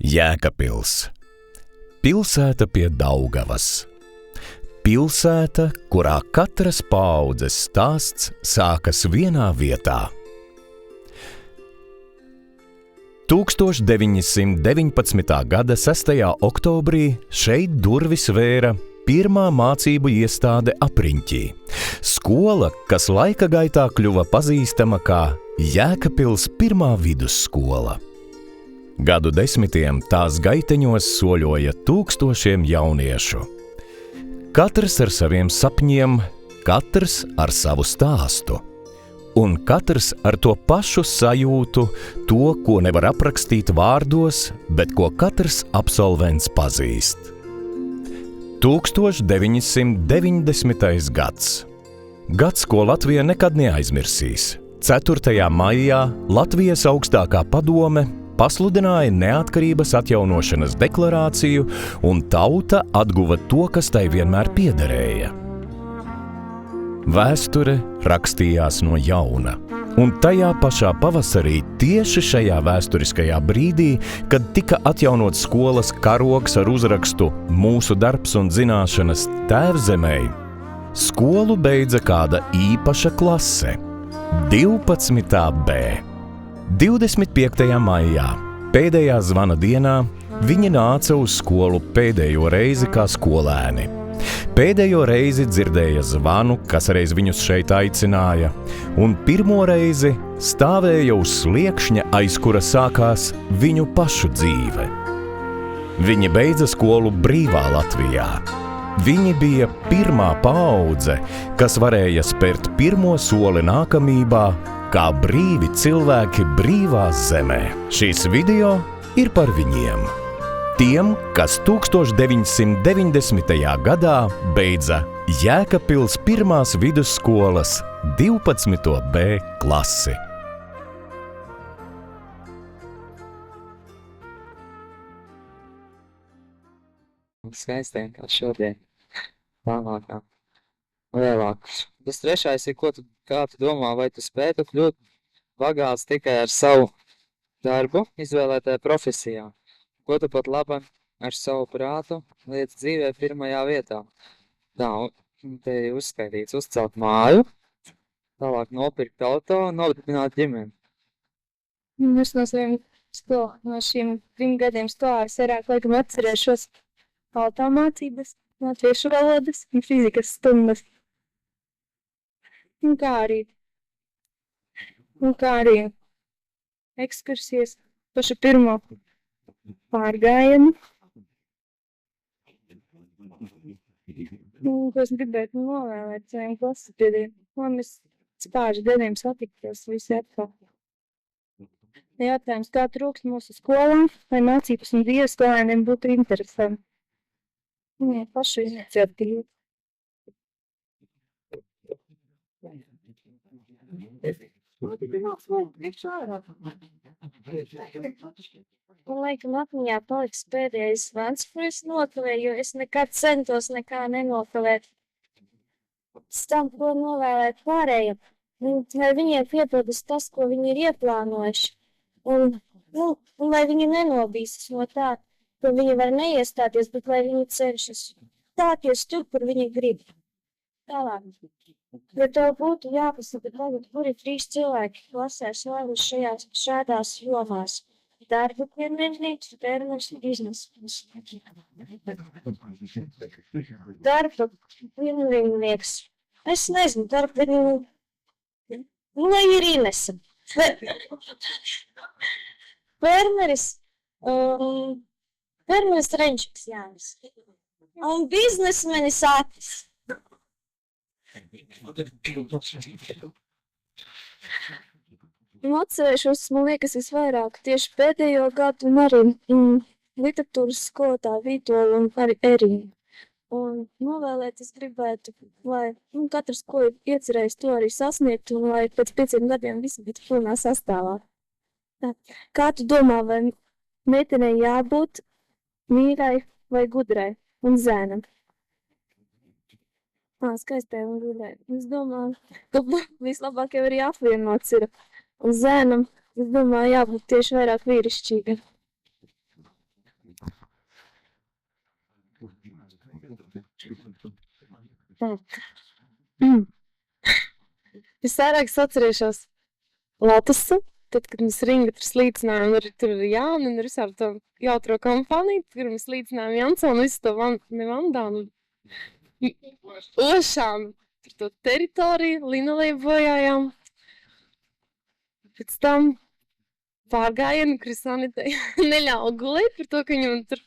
Jēkabpils. Pilsēta pie Daugavas. Pilsēta, kurā katras paaudzes stāsts sākas vienā vietā. 1919. gada 6. oktobrī šeit durvis vēra pirmā mācību iestāde Apriņķī. Skola, kas laika gaitā kļuva pazīstama kā Jēkabpils pirmā vidusskola. Gadu desmitiem tās gaiteņos soļoja tūkstošiem jauniešu. Katrs ar saviem sapņiem, katrs ar savu stāstu. Un katrs ar to pašu sajūtu, to, ko nevar aprakstīt vārdos, bet ko katrs absolvents pazīst. 1990. gads. Gads, ko Latvija nekad neaizmirsīs. 4. maijā Latvijas augstākā padome pasludināja neatkarības atjaunošanas deklarāciju, un tauta atguva to, kas tai vienmēr piederēja. Vēsture rakstījās no jauna, un tajā pašā pavasarī, tieši šajā vēsturiskajā brīdī, kad tika atjaunots skolas karogs ar uzrakstu "Mūsu darbs un zināšanas Tēvzemei", skolu beidza kāda īpaša klase – 12. B. 25. maijā, pēdējā zvana dienā, viņi nāca uz skolu pēdējo reizi kā skolēni. Pēdējo reizi dzirdēja zvanu, kas reiz viņus šeit aicināja, un pirmo reizi stāvēja uz sliekšņa, aiz kura sākās viņu pašu dzīve. Viņi beidza skolu brīvā Latvijā. Viņi bija pirmā paudze, kas varēja spērt pirmo soli nākamībā, kā brīvi cilvēki brīvā zemē. Šīs video ir par viņiem. Tiem, kas 1990. gadā beidza Jēkabpils pirmās vidusskolas 12. B klasi. Skaistiem kā šodien. Tālākā. Lielāks. Tas trešais ir, kā tu domā, vai tu spētu kļūt bagāts tikai ar savu darbu, izvēlētajā profesijā? Ko tu pat labi ar savu prātu liec dzīvē pirmajā vietā? Tā, un te ir uzskaitīts uzcelt māju, tālāk nopirkt auto un nodibināt ģimeni. Es no šiem 2 gadiem skolā es vairāk laikam atcerēšos automācības, latviešu valodas un fizikas stundas. Un kā arī ekskursijas, pašu pirmo pārgājienu. Ko es gribētu novēlēt saviem klasabiedriem, lai mēs pāris gadiem satiktos visi atkal. Jautājums, kā trūkst mūsu skolā, lai mācības un dieva skolēniem būtu interesanti. Viņai pašu iniciatīvu. Un laikam atmiņā paliks pēdējais zvans, ko es nokavēju, jo es nekad centos nekā nenokavēt. Pēc tam, ko novēlēt pārējiem, lai viņiem piepildas tas, ko viņi ir ieplānojuši. Un lai viņi nenobīstas no tā, ka viņi var neiestāties, bet lai viņi cenšas stāties tur, kur viņi grib. Tālāk. Ja tev būtu jāpasaka tagad, kuri 3 cilvēki klasē slēguši šādās jomās. Darba pienvienīgs, fermers, bizness. Darba pienvienīgs. Es nezinu, darba pienvienīgs. Lai ir Inesa. Fermeris Renčiks Jānis. Un biznesmenis Atis. Atcerēšos, man liekas, visvairāk tieši pēdējo gadu un arī literatūras skolotāju Vītolu un arī Erīnu. Un novēlēt es gribētu, lai katrs, ko ir iecerējis, to arī sasniegt, un lai pēc 5 gadiem visi būtu pilnā sastāvā. Kā tu domā, vai meitenei jābūt mīrai vai gudrai un zēnam? Skaistai un gudrai. Es domāju, ka vislabāk jau arī apvienots ir. Un zēnam, es domāju, jābūt tieši vairāk vīrišķīgam. Visvairāk es atcerēšos Lotusu, tad, kad mēs ringa tur slīcinājām, un arī tur ir Jāni, un ar visu ar to jautro kompāniju, kur mēs slīcinājām Jansonu, visu to Vandānu, Ošām, tur to teritoriju, linolēju bojājām. Pēc tam pārgājienu, kur Sanita neļauj gulēt par to, ka viņam tur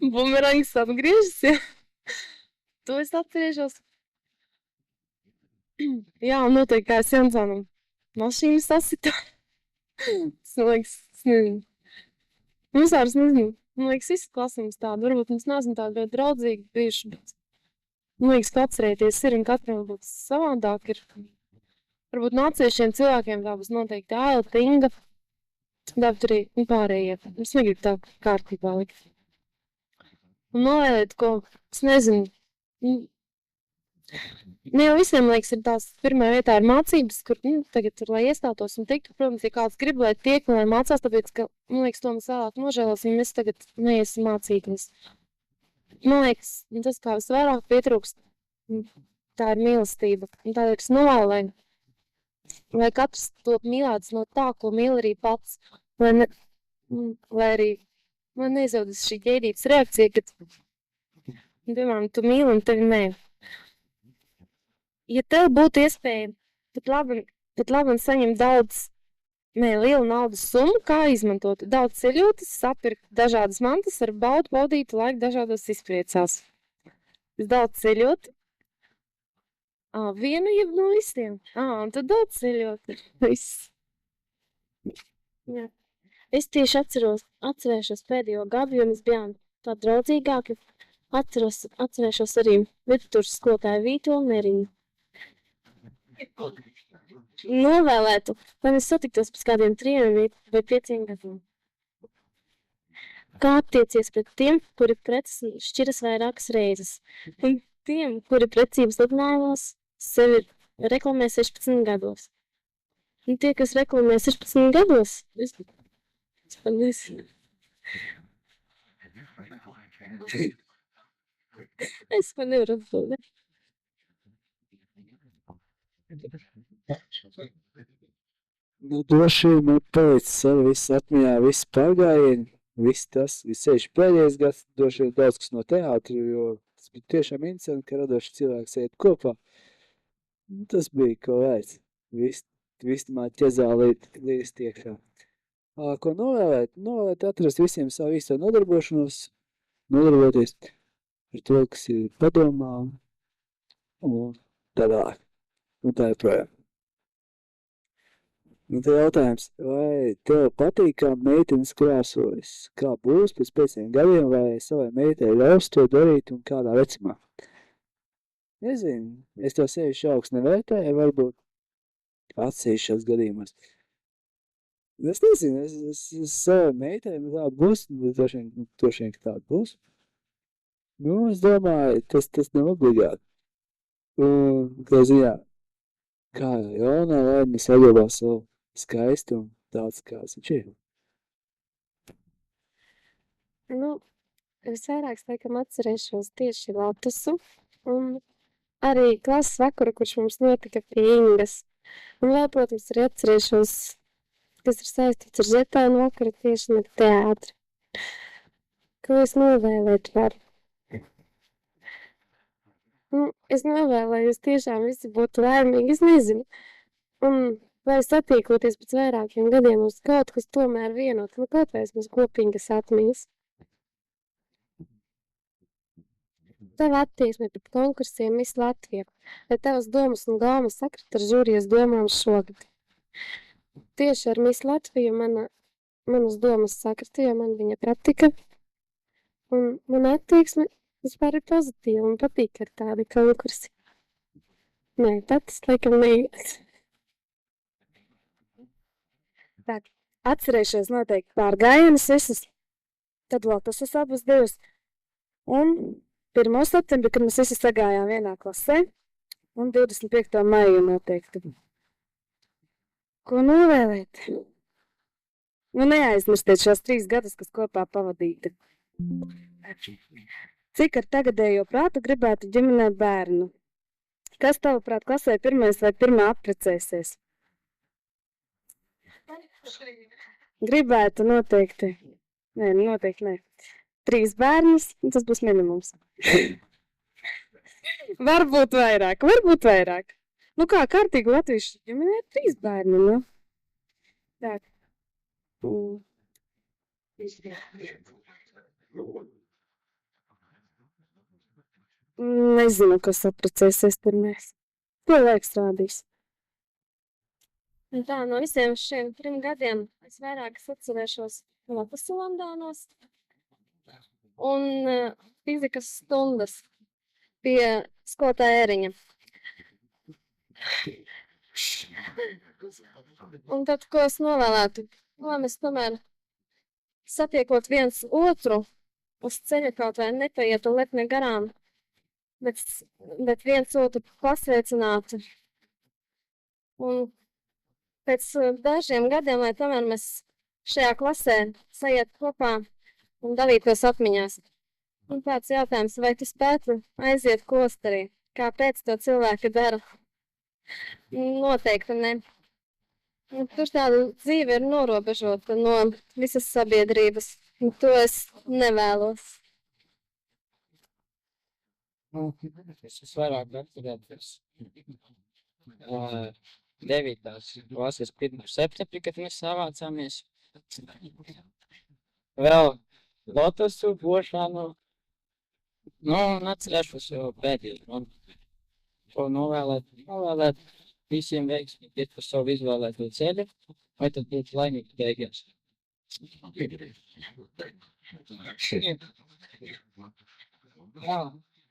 bumerangs atgriežas, ja. To es atcerēšos. Jā, un noteikti kā es Jansonam mašīnu sasita. Tas, man liekas, es nezinu. Mums vairs nezinu. Man liekas, visi klasi mums tādi. Varbūt mums neesam tādi ļoti draudzīgi bijuši, bet man liekas, ka atcerēties ir un katram varbūt savādāk ir. Varbūt no atsevišķiem cilvēkiem tā būs noteikti Ailta, Inga, tāpat arī pārējie. Es negribu tā kārtībā likt. Un novēlēt, ko, es nezinu, ne jau visiem, liekas, ir tās pirmā vietā ir mācības, kur, tagad ir, lai iestātos un tiktu, protams, ja kāds grib, lai tiek, lai mācās, tāpēc, ka, man liekas, to mēs vēlāk nožēlos, ja mēs tagad neiesim mācīties. Man liekas, tas, kā visvairāk pietrūkst, tā ir mīlestība. Un tādēļ es novēlu, lai katrs to mīlēts no tā, ko mīl arī pats, lai arī man neizaudas šī ķēdītas reakcija, kad, piemēram, tu mīli un tevi nē. Ja tev būtu iespēja pat labi saņemt lielu naudas summu, kā izmantot? Daudz ceļotas, sapirkt dažādas mantas, ar baudīt laiku dažādos izpriecās. Es daudz ceļot. Vienu jeb no visiem. Un tad daudz ceļot. Viss. Jā. Es tieši atcerēšos pēdējo gadu, jo mēs bijām tā draudzīgāki. Atcerēšos arī vidutūras skolotāju Vītu un Neriņu. Novēlētu, lai mēs satiktos pēc kādiem 3 vai 5 gadiem. Kā attiecies pret tiem, kuri preces šķiras vairākas reizes, un tiem, kuri precības lidinājumos sevi reklamē 16 gados. Un tie, kas reklamē 16 gados, es pat nezinu. Es pat nevaru atbildēt. Nu, droši vien man palicis ar visu atmiņā, visu pārgājienu, viss tas, visceļš pēdējais gads, droši vien daudz kas no teātra, jo tas bija tiešām interesanti, ka radoši cilvēks iet kopā. Nu, tas bija ko vērts. Visi man ķezā līdz tiekšā. Ko novēlēt? Novēlēt atrast visiem savu īsto nodarboties ar to, kas ir padomā un tālāk. Un tā joprojām. Un te jautājums, vai tev patīk, kā meitenes krāsojas? Kā būs pēc 5 gadiem, vai savai meitei ļaus to darīt un kādā vecumā? Nezinu, es to sevišķi augstu nevērtēju, varbūt atsevišķos gadījumos. Es nezinu, es savai meitei tāda būs, droši vien, ka tāda būs. Nu, es domāju, tas nav obligāti. Un, kā ziņā, kā jaunā laime saglabā savu skaistumu tāds, kāds viņš ir. Nu, visvairāk, laikam, atcerēšos tieši Lotusu un arī klases vakaru, kurš mums notika pie Ingas. Un vēl, protams, arī atcerēšos, kas ir saistīts ar Žetānu vakaru tieši ar teātri. Ko es novēlētu varu? Nu, es novēlēju, jūs tiešām visi būtu laimīgi, es nezinu. Un vai satīkoties pēc vairākiem gadiem uz kaut kas tomēr vienot, nu kaut vai mums kopīgas atmiņas. Tava attieksme pret konkursiem Miss Latvija, vai tavas domas un gaumas sakrit ar žūrijas domām šogad? Tieši ar Miss Latviju manas domas sakrita, jo man viņa patika. Un mana attieksme vispār ir pozitīva un patīk ar tādi konkursi. Nē, tas laikam neiet. Tā, atcerēšos noteikti pārgājienas visas, tad vēl tas es abas divas. Un 1. septembri, kad mēs visi sagājām vienā klasē, un 25. maiju noteikti. Ko novēlēt? Nu, neaizmirstiet šos 3 gadus, kas kopā pavadīti. Cik ar tagadējo prātu gribētu ģimenē bērnu? Kas tavuprāt klasē pirmais vai pirmā apprecēsies? Gribētu noteikti. Nē, noteikti nē. 3 bērnus, un tas būs minimums. Varbūt vairāk. Nu kā, kārtīgi latviešu ģimenē ir 3 bērni, nu. Tā. Nezinu, kas apprecēsies pirmais. To laiks rādīs. Un tā, no visiem šiem 3 gadiem es vairāk atcerēšos lapas Londānos un fizikas stundas pie skolotāja Eriņa. Un tad, ko es novēlētu, lai mēs tomēr satiekot viens otru uz ceļa kaut vai nepaietu lepni garām, bet viens otru pasveicinātu. Un pēc dažiem gadiem, lai tomēr mēs šajā klasē sajiet kopā un dalītos atmiņās. Un tāds jautājums, vai tu spētu aiziet klosterī? Kāpēc to cilvēki dara? Noteikti ne. Un tur tāda dzīve ir norobežota no visas sabiedrības. Un to es nevēlos. Es vairāk atcerētos 9. klases 1. septembrī, kad mēs savācāmies. Vēl lotosu bošanu. Nu, un atcerēšos jau pēdējo. Ko novēlēt visiem veiksmi, iet pa savu izvēlēto ceļu, vai tad būt laimīgi beigās. Jā,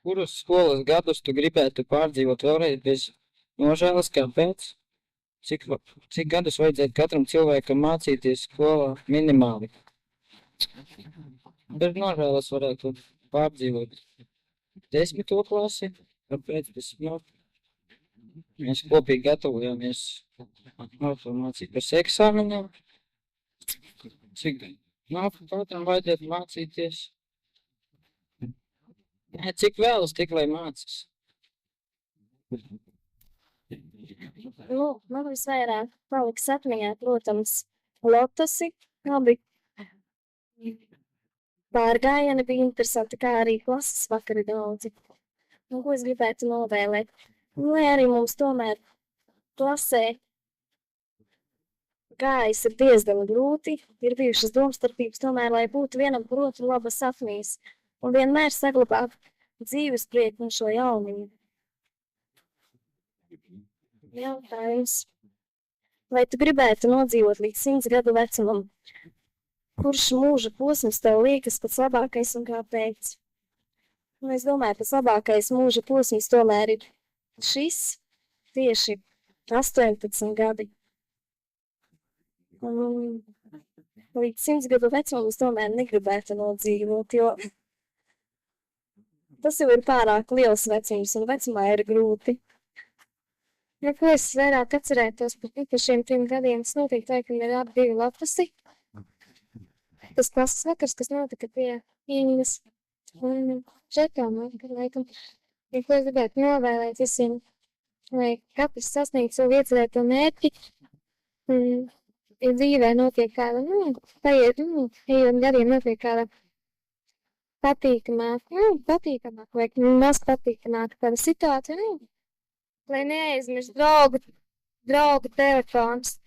kurus skolas gadus tu gribētu pārdzīvot vēlreiz bez nožēlas, kāpēc? Cik gadus vajadzētu katram cilvēkam mācīties skolā minimāli? Bez nožēlas varētu pārdzīvot 10. klasi, kāpēc mēs kopīgi gatavojāmies mācības eksāmeniem. Cik katram vajadzētu mācīties? Cik vēlas, tik lai mācās. Nu, man visvairāk paliks atmiņā, protams, lotosi. Abi pārgājieni bija interesanti, kā arī klases vakari daudzi. Un ko es gribētu novēlēt? Lai arī mums tomēr klasē gājis ir diezgan grūti, ir bijušas domstarpības, tomēr, lai būtu vienam par otru labas atmiņas un vienmēr saglabāt dzīves prieku un šo jauniņu. Jautājums. Vai tu gribētu nodzīvot līdz 100 gadu vecumam? Kurš mūža posms tev liekas pats labākais un kāpēc? Nu, es domāju, pats labākais mūža posms tomēr ir šis tieši 18 gadi. Un līdz 100 gadu vecumam es tomēr negribētu nodzīvot, jo tas jau ir pārāk liels vecums un vecumā ir grūti. Ja ko es vairāk atcerētos par šiem 3 gadiem, es noteikti teiktu, ka ir abi 2 lapasi. Tas klases vakars, kas notika pie Iņas un Žekām, laikam. Ja ko es gribētu novēlēt visiem, lai katrs sasniegtu savu iecerēto mērķi, ja dzīvē notiek kāda, ejot gadiem notiek kāda patīkamāk, vai maz patīkamāk kāda situācija, lai neaizmirst draugu telefons.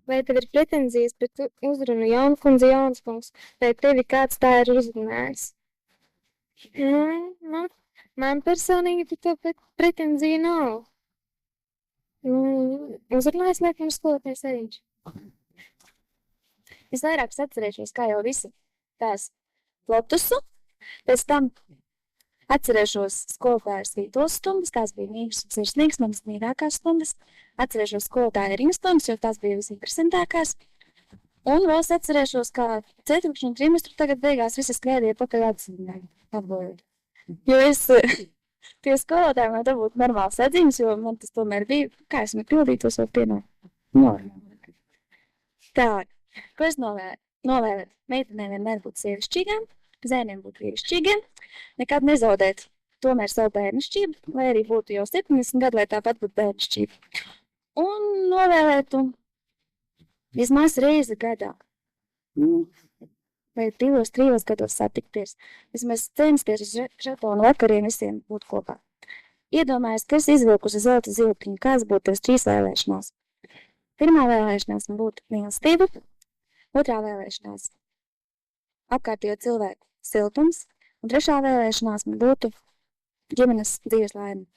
Vai tev ir pretenzijas pret uzrunu Jaunkundze, Jaunskungs, vai tevi kāds tā ir uzrunājis? Man personīgi pret to pretenzija nav. Uzrunājis laikam skolotājs Eriņš. Es vairāk atcerēšos, kā jau visi, tās lotusu, pēc tam atcerēšos skolotājas Vītolas stundas, tās bija mīļas un sirsnīgas, manas mīļākās stundas. Atcerēšos skolotāja Eriņas stundas, jo tās bija visinteresantākās. Un vēl atcerēšos, kā ceturkšņu un trimestru tagad beigās visi skrēdīja pakaļ atbildēt. Jo es pie skolotājiem vai dabūt normāls atziņas, jo man tas tomēr bija, kā esmu pildītos vēl pienāk. Tā, ko es novēlu? novēlēt meitenēm vienmēr būt sievišķīgām, zēniem būt vīrišķīgiem, nekad nezaudēt tomēr savu bērnišķību, lai arī būtu jau 70 gadu, lai tāpat būtu bērnišķība. Un novēlētu vismaz reizi gadā, vai 2-3 gados satikties, vismaz censties uz žetonu vakariem visiem būt kopā. Iedomājos, ka es izvilku uz zelta ziltiņu, kāds būtu tavas 3 vēlēšanās. Pirmā vēlēšanās man būtu mīlestība, otrā vēlēšanās apkārtējo cilvēku siltums, un trešā vēlēšanās man būtu ģimenes dzīves laime.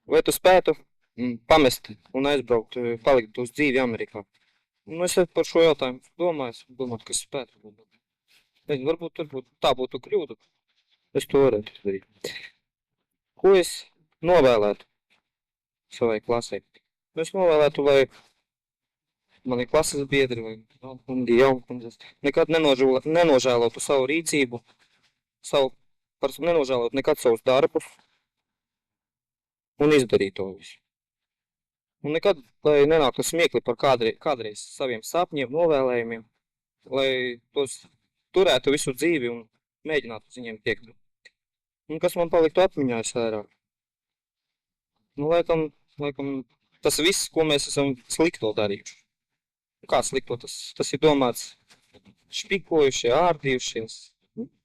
Vai tu spētu pamest un aizbraukt, palikt uz dzīvi Amerikā? Nu, es par šo jautājumu domāju, ka spētu. Varbūt tā būtu kļūda. Es to varētu darīt. Ko es novēlētu savai klasē? Es novēlētu, lai mani klases biedri vai jaunkundzes nekad nenožēlotu savu rīcību, nenožēlotu nekad savus darbus un izdarītu to visu. Un nekad, lai nenāktu smiekli par kādreiz saviem sapņiem, novēlējumiem, lai tos turētu visu dzīvi un mēģinātu uz viņiem tiekt. Un kas man paliktu atmiņā vairāk? Nu, laikam tas viss, ko mēs esam slikto darījuši. Kā slikto? Tas ir domāts špikojušie, ārdījušies.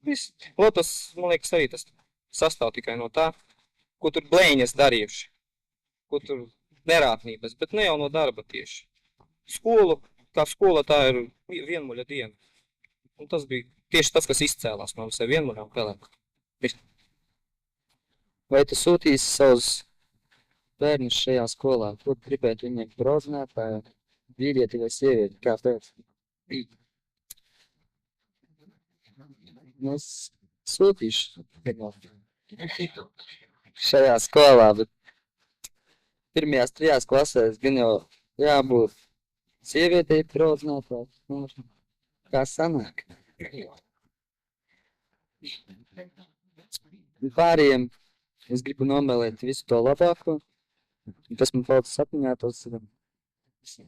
Viss. Tas, man liekas, arī tas sastāv tikai no tā, ko tur blēņas darījuši. Ko tur nerātnības, bet ne jau no darba tieši. Kā skola tā ir vienmuļa diena. Un tas bija tieši tas, kas izcēlās no visai vienmuļām pelēm. Vai tu sūtīsi savus bērnus šajā skolā? Ko gribētu viņiem brozināt, vai vīrieti vai sievieti? Kāpēc? Es sūtīšu šajā skolā, bet pirmajās 3 klasēs gan jau jābūt sievietei brozināt, kā sanāk. Pāriem es gribu novēlēt visu to labāko, kas man palicis atmiņā, tos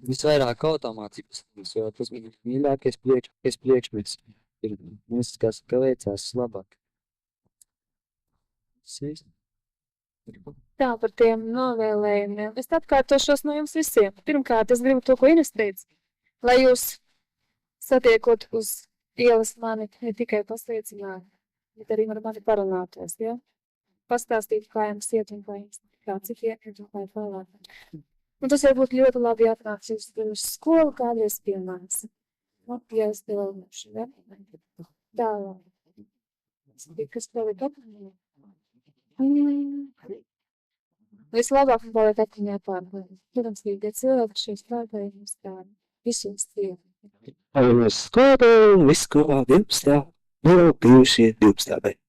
visvairāk automācības, jo tas bija mīļākais priekšmets. Viss, kas veicās labāk. Tā par tiem novēlējumiem. Es atkārtošos no jums visiem. Pirmkārt, es gribu to, ko Ines teica, lai jūs satiekot uz ielas mani ne tikai pasliecināt, bet arī ar mani parunāties, ja? Pastāstīt, kā jums iet un kā citi iet un kā vēlāk. Un tas var būt ļoti labi atnāks uz skolu kādreiz piemērs. Ja es tev lūkšu, ja? Tālāk. Kas tev ir atmiņā? Vislabāk man paliek atmiņā pārmēr. Protams, bija cilvēki šīs pārmēļas kā visiem stīvi. Uz skolu un visu kopā 12. Vēl bijušie 12.